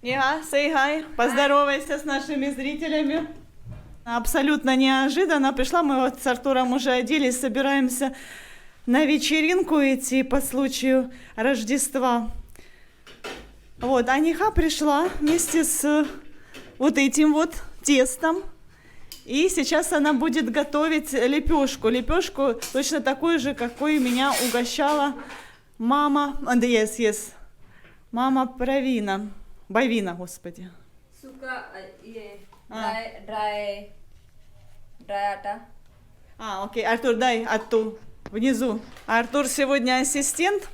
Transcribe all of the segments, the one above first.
Нега, say hi. Поздоровайся с нашими зрителями. Абсолютно неожиданно пришла. Мы вот с Артуром уже оделись, собираемся на вечеринку идти по случаю Рождества. Вот, а Неха пришла вместе с вот этим вот тестом. И сейчас она будет готовить лепешку. Лепешку точно такую же, какой меня угощала мама. Yes. Мама Правина. Байвина, господи. Сука, dry ата. Окей. Артур, дай отту, внизу. Артур сегодня ассистент.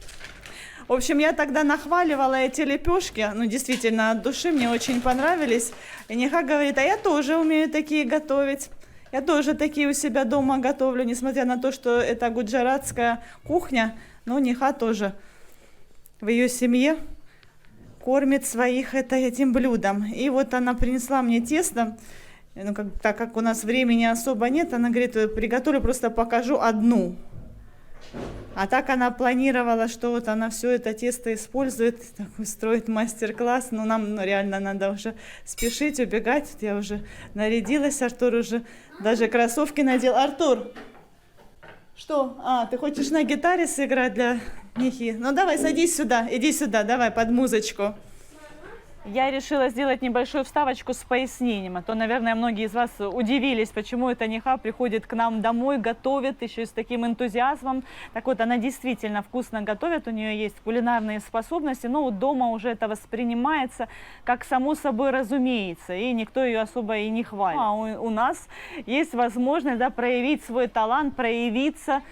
В общем, я тогда нахваливала эти лепешки. Ну, действительно, от души мне очень понравились. И Неха говорит, а я тоже умею такие готовить. Я тоже такие у себя дома готовлю, несмотря на то, что это гуджаратская кухня. Но Неха тоже в ее семье кормит своих этим блюдом. И вот она принесла мне тесто. Ну, так как у нас времени особо нет, она говорит, приготовлю, просто покажу одну. А так она планировала, что вот она все это тесто использует, устроит мастер-класс. Но нам реально надо уже спешить, убегать. Вот я уже нарядилась, Артур уже даже кроссовки надел. Артур, что? Ты хочешь на гитаре сыграть для Нехи? Ну давай, садись сюда, иди сюда, давай под музычку. Я решила сделать небольшую вставочку с пояснением, а то, наверное, многие из вас удивились, почему эта Неха приходит к нам домой, готовит еще и с таким энтузиазмом. Так вот, она действительно вкусно готовит, у нее есть кулинарные способности, но вот дома уже это воспринимается как само собой разумеется, и никто ее особо и не хвалит. А у нас есть возможность, да, проявить свой талант, проявиться,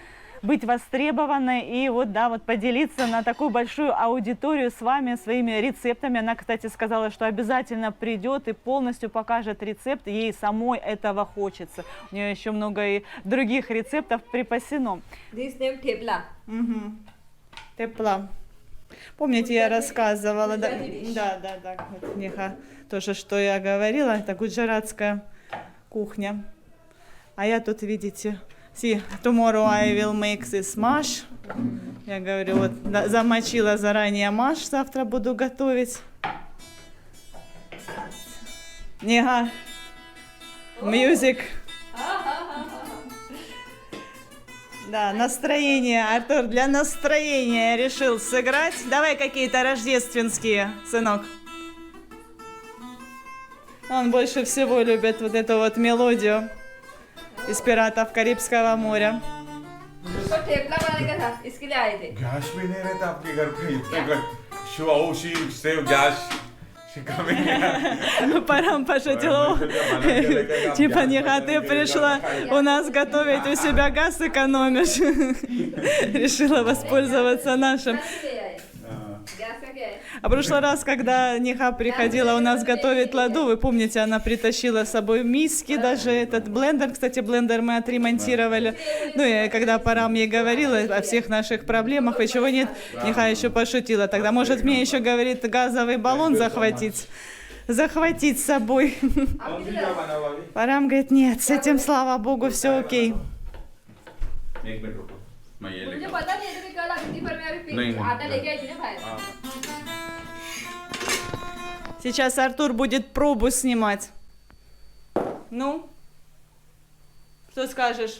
быть востребованной и вот поделиться на такую большую аудиторию с вами своими рецептами. Она, кстати, сказала, что обязательно придет и полностью покажет рецепт. Ей самой этого хочется. У нее еще много и других рецептов припасено. This name Tepla. Тепла. Помните, я рассказывала? Да. Вот Неха тоже, что я говорила. Это гуджаратская кухня. А я тут, видите... See, tomorrow I will make this mash. Я говорю, вот замочила заранее маш, завтра буду готовить. Нега, music. Да, настроение. Артур, для настроения решил сыграть. Давай какие-то рождественские, сынок. Он больше всего любит вот эту вот мелодию из «Пиратов Карибского моря». उसको ठेपला बनाने का था, इसके लिए आए थे. गैस भी नहीं रहता आपके घर पे इतना घर she save gas she coming here. Парам пошутил. Типа, Неха, ты пришла у нас готовить, у себя газ экономишь. Решила воспользоваться нашим. गैस का क्या है? А в прошлый раз, когда Неха приходила у нас готовить ладу, вы помните, она притащила с собой миски, даже этот блендер. Кстати, блендер мы отремонтировали. Ну и когда Парам ей говорила о всех наших проблемах, и чего нет, Неха еще пошутила. Тогда, может, мне еще, говорит, газовый баллон захватить с собой. Парам говорит, нет, с этим, слава богу, все окей. मुझे पता नहीं है, कल आई थी पर मैं अभी आटा लेके आई थी ना बाहर. Сейчас Артур будет пробу снимать. Ну, что скажешь?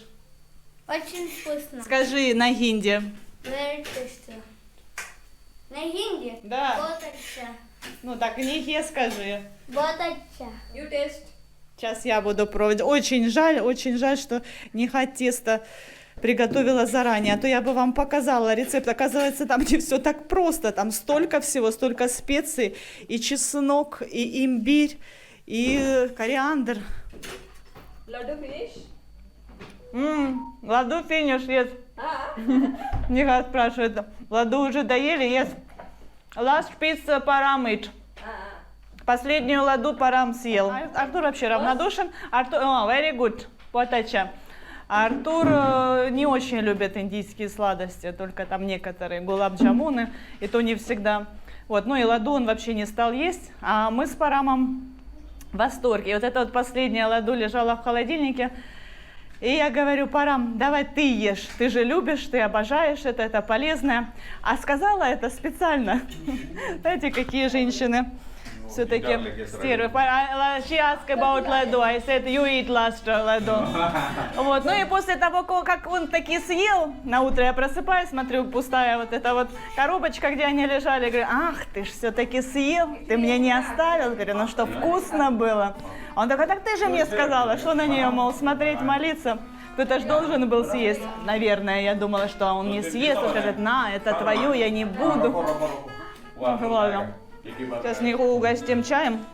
Очень вкусно. Скажи на хинди. Very tasty. На хинди? Да. Вот अच्छा. Ну так, Нехе скажи. Вот अच्छा. You taste. Сейчас я буду пробовать. Очень жаль, что Неха тесто приготовила заранее, а то я бы вам показала рецепт. Оказывается, там не все так просто, там столько всего, столько специй, и чеснок, и имбирь, и кориандр. Laddu finish? Ладу финиш, yes. Неха спрашивает, ладу уже доели, yes. Last piece Param eat. Последнюю ладу Парам съел. Артур вообще равнодушен. Артур, very good. Потача. Артур не очень любит индийские сладости, только там некоторые гулаб-джамуны, и то не всегда. Вот, ну и ладу он вообще не стал есть, а мы с Парамом в восторге. И вот эта вот последняя ладу лежала в холодильнике, и я говорю, Парам, давай ты ешь, ты же любишь, ты обожаешь это полезное. А сказала это специально. Знаете, какие женщины? все-таки Garlic is стервы. She asked about ладу, I said you eat last ладу. Вот, ну и после того, как он таки съел, на утро я просыпаюсь, смотрю, пустая вот эта вот коробочка, где они лежали, говорю, ах, ты ж все-таки съел, ты мне не оставил, говорю, ну что, вкусно было. Он такой, так ты же мне сказала, что на нее, мол, смотреть, молиться. Кто-то же должен был съесть, наверное, я думала, что он не съест, он скажет, на, это твое, я не буду. Ладно, сейчас Ниху угостим чаем.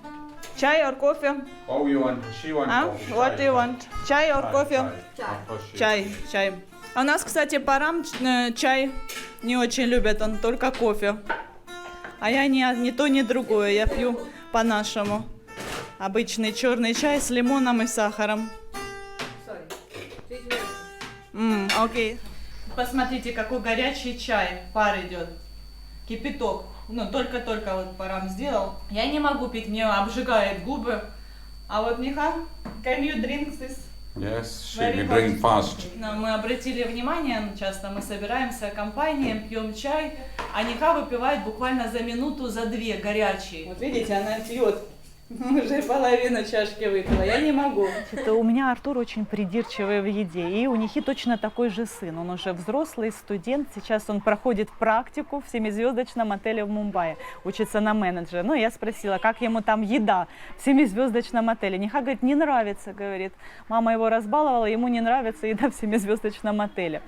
Чай or кофе? Oh, you want? She wants. А? coffee. What do you want? Чай or кофе? Of course she- Чай. А у нас, кстати, парам чай не очень любят, он только кофе. А я ни то, ни другое, я пью по-нашему. Обычный черный чай с лимоном и сахаром. Окей. Посмотрите, какой горячий чай, пар идет. Кипяток. Ну, только-только вот парам сделал. Я не могу пить, мне обжигает губы. А вот Ниха, can you drink this? Yes, she Very can drink fast. Но мы обратили внимание, часто мы собираемся компанией, пьем чай, а Ниха выпивает буквально за минуту, за две горячий. Вот видите, она пьет. Уже половину чашки выпила, я не могу. Это у меня Артур очень придирчивый в еде, и у Нихи точно такой же сын. Он уже взрослый студент, сейчас он проходит практику в 7-звездочном отеле в Мумбаи, учится на менеджера. Ну, я спросила, как ему там еда в 7-звездочном отеле. Ниха говорит, не нравится, говорит. Мама его разбаловала, ему не нравится еда в 7-звездочном отеле.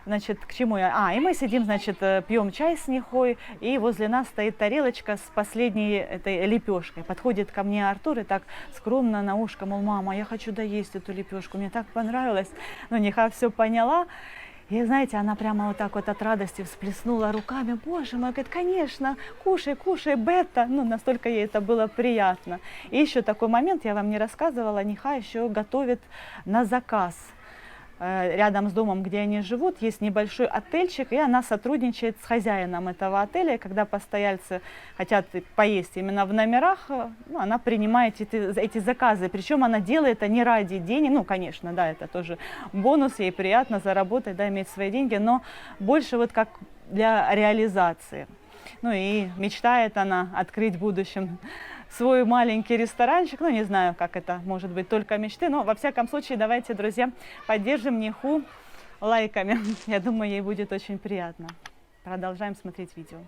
Значит, к чему я? И мы сидим, значит, пьем чай с Нихой, и возле нас стоит тарелочка с последней этой лепешкой. Подходит ко мне Артур и так скромно на ушко, мол, мама, я хочу доесть эту лепешку, мне так понравилось. Но Ниха все поняла. И, знаете, она прямо вот так вот от радости всплеснула руками. Боже мой, говорит, конечно, кушай, кушай, Бетта. Ну, настолько ей это было приятно. И еще такой момент, я вам не рассказывала, Ниха еще готовит на заказ. Рядом с домом, где они живут, есть небольшой отельчик, и она сотрудничает с хозяином этого отеля. И когда постояльцы хотят поесть именно в номерах, ну, она принимает эти заказы. Причем она делает это не ради денег, ну, конечно, да, это тоже бонус, ей приятно заработать, да, иметь свои деньги, но больше вот как для реализации. Ну и мечтает она открыть в будущем свой маленький ресторанчик. Ну, не знаю, как это может быть, только мечты. Но, во всяком случае, давайте, друзья, поддержим Ниху лайками. Я думаю, ей будет очень приятно. Продолжаем смотреть видео.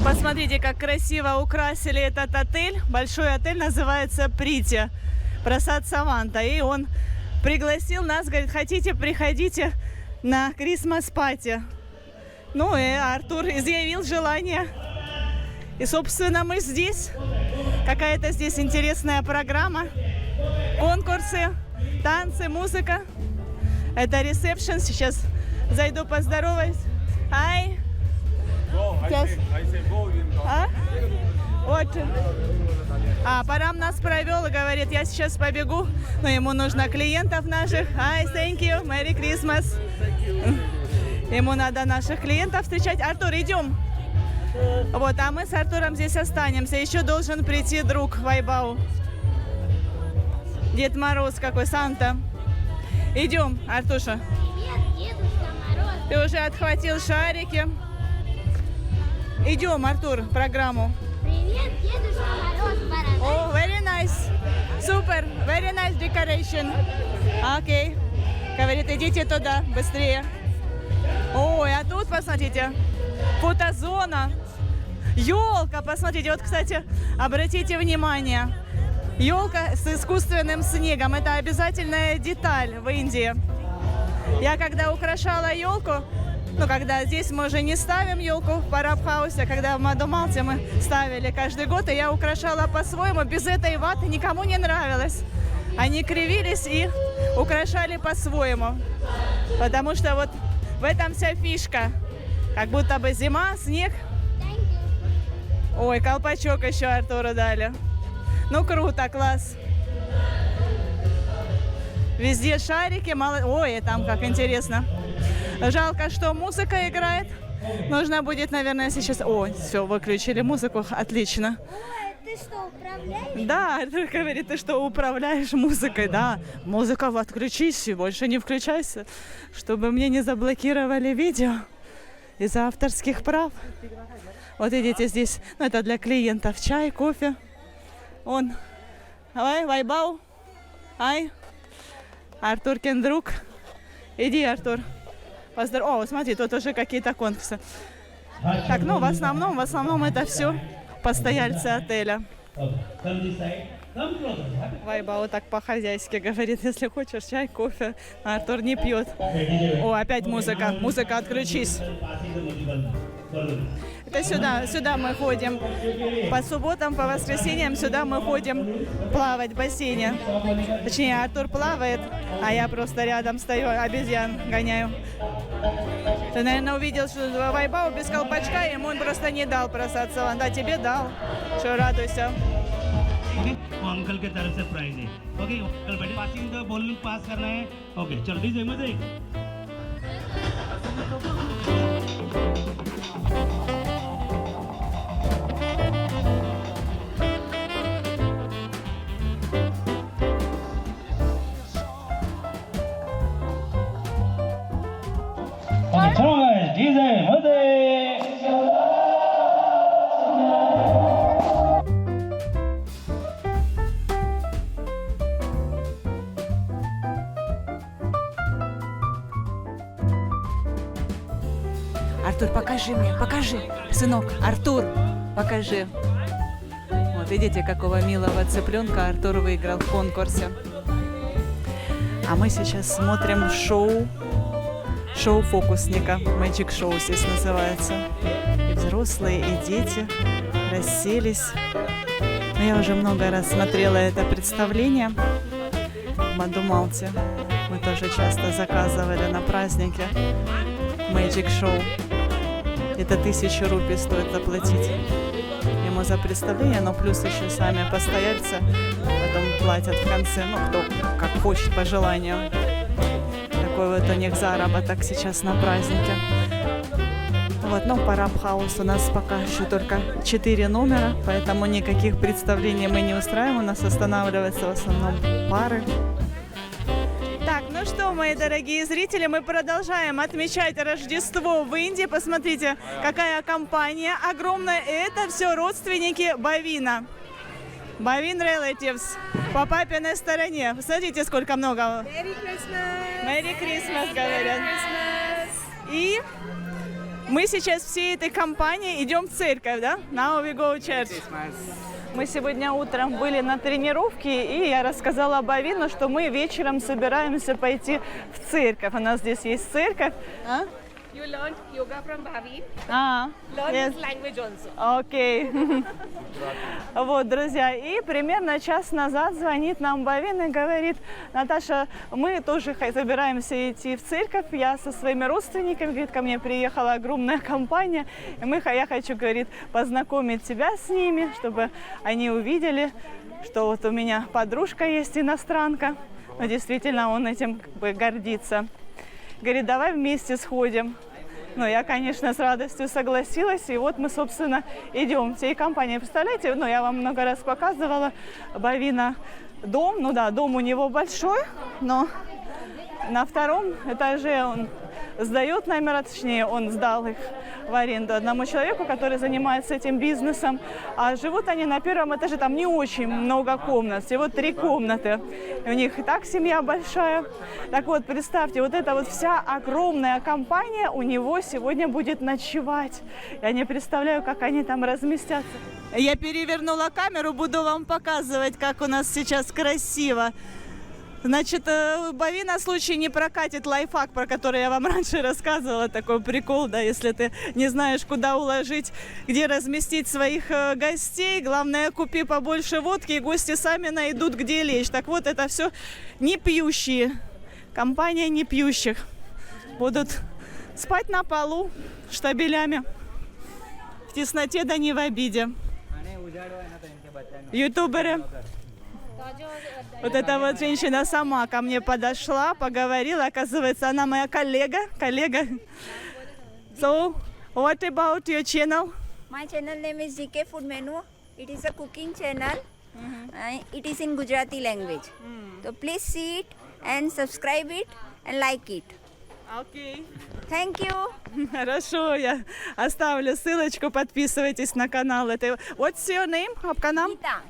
Посмотрите, как красиво украсили этот отель. Большой отель называется Прити, Прасад Саманта. И он пригласил нас, говорит, хотите, приходите на Крисмас-пати. Ну и Артур изъявил желание. И, собственно, мы здесь. Какая-то здесь интересная программа. Конкурсы, танцы, музыка. Это ресепшн. Сейчас зайду поздороваюсь. Hi. Вот. Парам нас провел и говорит, я сейчас побегу, но ему нужно клиентов наших. Hi, thank you, Merry Christmas. Ему надо наших клиентов встречать. Артур, идем. Вот, а мы с Артуром здесь останемся. Еще должен прийти друг Вайбау. Дед Мороз какой, Санта. Идем, Артуша. Привет, Дедушка Мороз. Ты уже отхватил шарики. Идем, Артур, в программу. Привет, Дедушка Мороз, борода. О, very nice. Супер, very nice decoration. Окей. Говорит, идите туда, быстрее. Ой, а тут, посмотрите, фотозона. Елка, посмотрите, вот, кстати, обратите внимание. Елка с искусственным снегом. Это обязательная деталь в Индии. Я когда украшала елку, ну, когда здесь мы уже не ставим елку в Парабхаусе, когда в Мадумалте мы ставили каждый год, и я украшала по-своему, без этой ваты, никому не нравилось. Они кривились и украшали по-своему. Потому что вот в этом вся фишка. Как будто бы зима, снег. Ой, колпачок еще Артуру дали. Ну, круто, класс. Везде шарики, мало... Ой, там как интересно. Жалко, что музыка играет. Нужно будет, наверное, сейчас... Ой, все, выключили музыку, отлично. Ой, ты что, управляешь? Да, Артур говорит, ты что, управляешь музыкой? Да, музыка, отключись и больше не включайся, чтобы мне не заблокировали видео из-за авторских прав. Вот видите, здесь, ну, это для клиентов чай, кофе. Он. Давай, Вайбау. Ай. Артуркин друг. Иди, Артур. О, смотри, тут уже какие-то конкурсы. Так, ну, в основном это все постояльцы отеля. Вайбау так по-хозяйски говорит, если хочешь чай, кофе. Артур не пьет. О, опять музыка. Музыка, отключись. Это сюда мы ходим. По субботам, по воскресеньям сюда мы ходим плавать в бассейне. Точнее, Артур плавает, а я просто рядом стою, обезьян гоняю. Ты, наверное, увидел, что Вайбау без колпачка, ему он просто не дал бросаться. Он, да, тебе дал. Что, радуйся. अंकल के तरफ से प्राइज है okay uncle बैठे passing the ball pass करना है ओके चल DJ music चलो guys DJ music Артур, покажи мне, покажи. Сынок, Артур, покажи. Вот видите, какого милого цыпленка Артур выиграл в конкурсе. А мы сейчас смотрим шоу фокусника. Magic Show здесь называется. И взрослые, и дети расселись. Но я уже много раз смотрела это представление в Мадумалте. Мы тоже часто заказывали на празднике Magic Show. Это 1000 рупий стоит заплатить ему за представление, но плюс еще сами постояльцы потом платят в конце, ну, кто как хочет, по желанию. Такой вот у них заработок сейчас на празднике. Вот, но Парабхаус у нас пока еще только 4 номера, поэтому никаких представлений мы не устраиваем, у нас останавливаются в основном пары. Так, ну что, мои дорогие зрители, мы продолжаем отмечать Рождество в Индии. Посмотрите, какая компания огромная. Это все родственники Бавина. Бавин Relatives. По папиной стороне. Посмотрите, сколько много. Merry Christmas! Merry Christmas, говорят. И мы сейчас всей этой компанией идем в церковь, да? Now we go to church. Мы сегодня утром были на тренировке, и я рассказала Бавину, что мы вечером собираемся пойти в церковь. У нас здесь есть церковь. А? You learned yoga from Bhavi. Yes. Learn this language also. Окей. Вот, друзья, и примерно час назад звонит нам Бавин и говорит: Наташа, мы тоже собираемся идти в церковь, я со своими родственниками, говорит, ко мне приехала огромная компания, и я хочу, говорит, познакомить тебя с ними, чтобы они увидели, что вот у меня подружка есть иностранка, но действительно он этим как бы гордится. Говорит, давай вместе сходим. Ну, я, конечно, с радостью согласилась. И вот мы, собственно, идем всей компанией. Представляете, ну, я вам много раз показывала Бавина дом. Ну да, дом у него большой, но на 2-м этаже он сдает номера, точнее, он сдал их в аренду одному человеку, который занимается этим бизнесом. А живут они на 1-м этаже, там не очень много комнат, всего 3 комнаты. И у них и так семья большая. Так вот, представьте, вот эта вот вся огромная компания у него сегодня будет ночевать. Я не представляю, как они там разместятся. Я перевернула камеру, буду вам показывать, как у нас сейчас красиво. Значит, Бави на случай не прокатит лайфхак, про который я вам раньше рассказывала, такой прикол, да, если ты не знаешь, куда уложить, где разместить своих гостей, главное, купи побольше водки, и гости сами найдут, где лечь. Так вот, это все не пьющие, компания не пьющих, будут спать на полу штабелями, в тесноте да не в обиде. Ютуберы. Вот эта вот женщина сама ко мне подошла, поговорила. Оказывается, она моя коллега. So, what about your channel? My channel name is GK Food Menu. It is a cooking channel. It is in Gujarati language. So please see it and subscribe it and like it. Окей. Thank you. Хорошо, я оставлю ссылочку, подписывайтесь на канал. What's your name? Апканам? Geeta.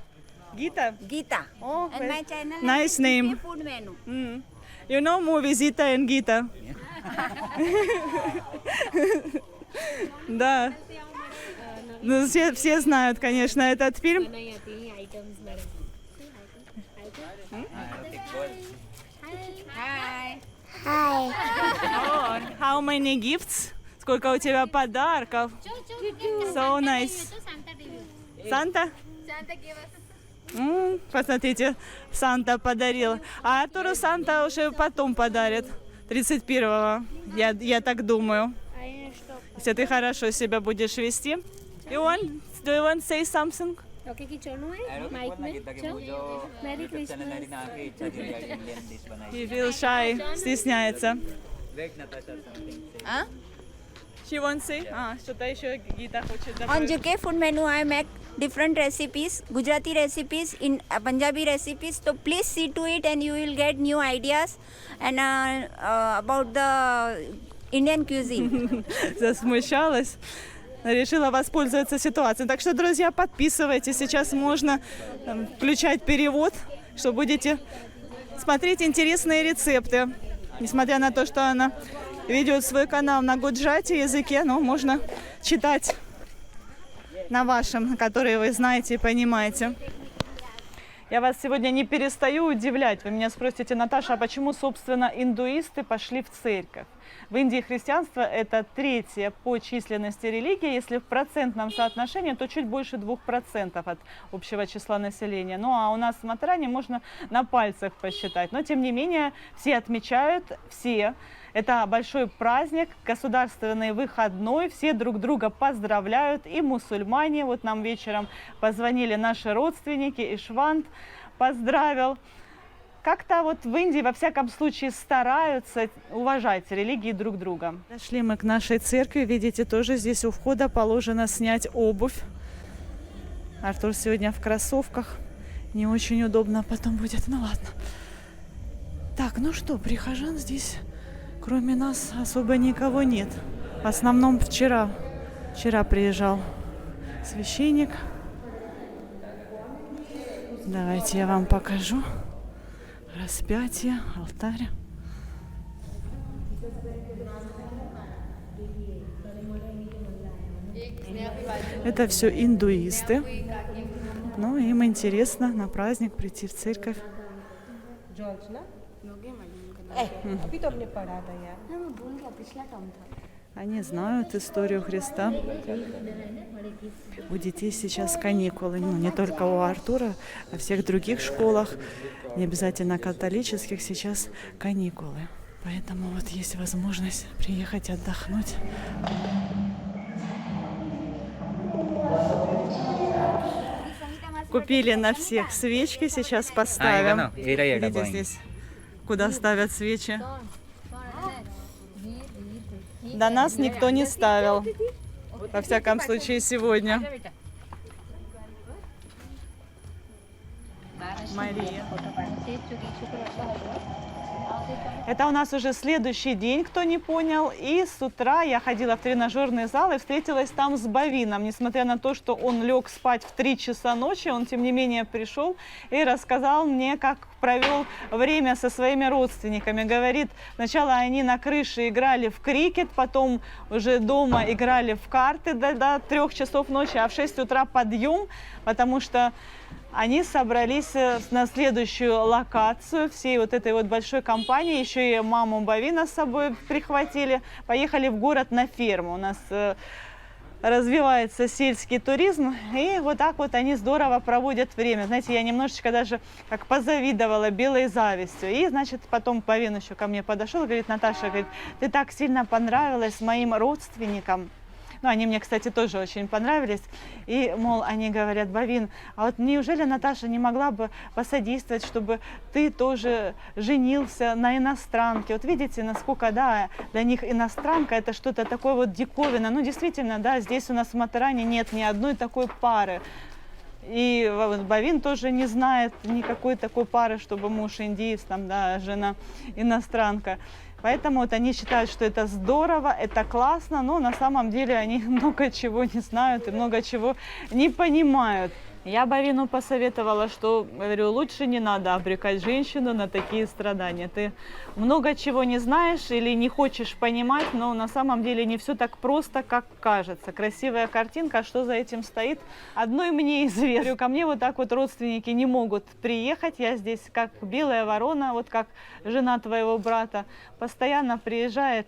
Gita? Gita. Oh, And my channel nice is name. GK Food Menu. You know movie Zita and Gita? Да. Ну, все знают, конечно, этот фильм. Hi. Hi. How many gifts? Сколько у тебя подарков? So nice. Санта? Посмотрите, Санта подарил. А Артуру Санта уже потом подарит. 31-го. Я так думаю. Если ты хорошо себя будешь вести. Do you want to say something? Okay कि चलूं है माइक में चल merry Christmas He feels shy, стесняется. Huh? She wants to say? Что-то еще Гита хочет On добавить. GK Food Menu, I make different recipes, Gujarati recipes, in Punjabi recipes. So please see to it, and you will get new ideas and about the Indian cuisine. Засмущалась. Решила воспользоваться ситуацией. Так что, друзья, подписывайтесь. Сейчас можно включать перевод, что будете смотреть интересные рецепты. Несмотря на то, что она ведет свой канал на гуджрати языке, но можно читать на вашем, который вы знаете и понимаете. Я вас сегодня не перестаю удивлять. Вы меня спросите, Наташа, а почему, собственно, индуисты пошли в церковь? В Индии христианство – это третья по численности религия. Если в процентном соотношении, то чуть больше 2% от общего числа населения. Ну а у нас в Матаране можно на пальцах посчитать. Но тем не менее все отмечают, все. Это большой праздник, государственный выходной, все друг друга поздравляют, и мусульмане. Вот нам вечером позвонили наши родственники, Ишвант поздравил. Как-то вот в Индии, во всяком случае, стараются уважать религии друг друга. Дошли мы к нашей церкви, видите, тоже здесь у входа положено снять обувь. Артур сегодня в кроссовках, не очень удобно потом будет, ну ладно. Так, ну что, прихожан здесь... Кроме нас особо никого нет. В основном вчера приезжал священник. Давайте я вам покажу. Распятие, алтарь. Это все индуисты. Ну, им интересно на праздник прийти в церковь. Они знают историю Христа. У детей сейчас каникулы, ну, не только у Артура, а в всех других школах, не обязательно католических, сейчас каникулы. Поэтому вот есть возможность приехать отдохнуть. Купили на всех свечки, сейчас поставим. Видите здесь, куда ставят свечи. До нас никто не ставил. Во всяком случае, сегодня. Мария. Это у нас уже следующий день, кто не понял. И с утра я ходила в тренажерный зал и встретилась там с Бавином. Несмотря на то, что он лег спать в 3 часа ночи, он тем не менее пришел и рассказал мне, как провел время со своими родственниками. Говорит, сначала они на крыше играли в крикет, потом уже дома играли в карты до 3 часов ночи, а в 6 утра подъем, потому что они собрались на следующую локацию всей вот этой вот большой компании. Еще и маму Бавина с собой прихватили. Поехали в город на ферму. У нас развивается сельский туризм. И вот так вот они здорово проводят время. Знаете, я немножечко даже как позавидовала белой завистью. И, значит, потом Бавин еще ко мне подошел и говорит, Наташа, говорит, ты так сильно понравилась моим родственникам. Ну, они мне, кстати, тоже очень понравились. И, мол, они говорят, Бавин, а вот неужели Наташа не могла бы посодействовать, чтобы ты тоже женился на иностранке? Вот видите, насколько, да, для них иностранка это что-то такое вот диковинное. Ну, действительно, да, здесь у нас в Матаране нет ни одной такой пары. И Бавин тоже не знает никакой такой пары, чтобы муж индиец, там, да, жена иностранка. Поэтому вот они считают, что это здорово, это классно, но на самом деле они много чего не знают и много чего не понимают. Я Бавину посоветовала, что, говорю, лучше не надо обрекать женщину на такие страдания. Ты много чего не знаешь или не хочешь понимать, но на самом деле не все так просто, как кажется. Красивая картинка, а что за этим стоит, одной мне известно. Говорю, ко мне вот так вот родственники не могут приехать, я здесь как белая ворона, вот как жена твоего брата, постоянно приезжает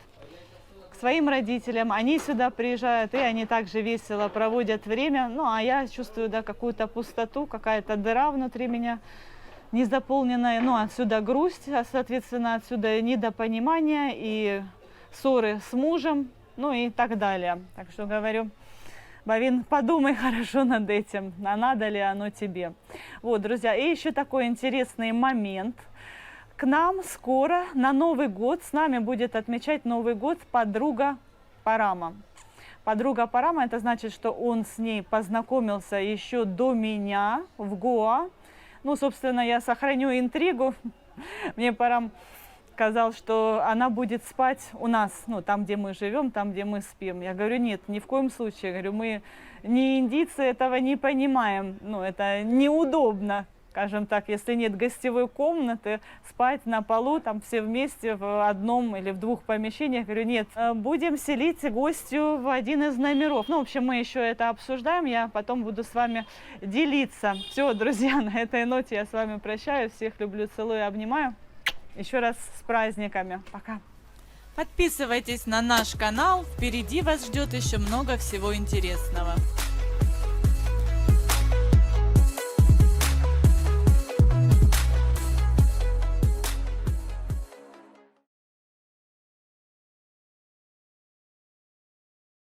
своим родителям, они сюда приезжают, и они также весело проводят время. Ну, а я чувствую, да, какую-то пустоту, какая-то дыра внутри меня незаполненная. Ну, отсюда грусть, а, соответственно, отсюда недопонимание и ссоры с мужем, ну и так далее. Так что говорю, Бавин, подумай хорошо над этим, а надо ли оно тебе. Вот, друзья, и еще такой интересный момент. К нам скоро на Новый год, с нами будет отмечать Новый год подруга Парама. Подруга Парама, это значит, что он с ней познакомился еще до меня в Гоа. Ну, собственно, я сохраню интригу. Мне Парам сказал, что она будет спать у нас, ну, там, где мы живем, там, где мы спим. Я говорю, нет, ни в коем случае. Я говорю, мы не индийцы, этого не понимаем. Ну, это неудобно. Скажем так, если нет гостевой комнаты, спать на полу, там все вместе в одном или в двух помещениях. Говорю, нет, будем селить гостью в один из номеров. Ну, в общем, мы еще это обсуждаем, я потом буду с вами делиться. Все, друзья, на этой ноте я с вами прощаюсь, всех люблю, целую, обнимаю. Еще раз с праздниками. Пока. Подписывайтесь на наш канал, впереди вас ждет еще много всего интересного.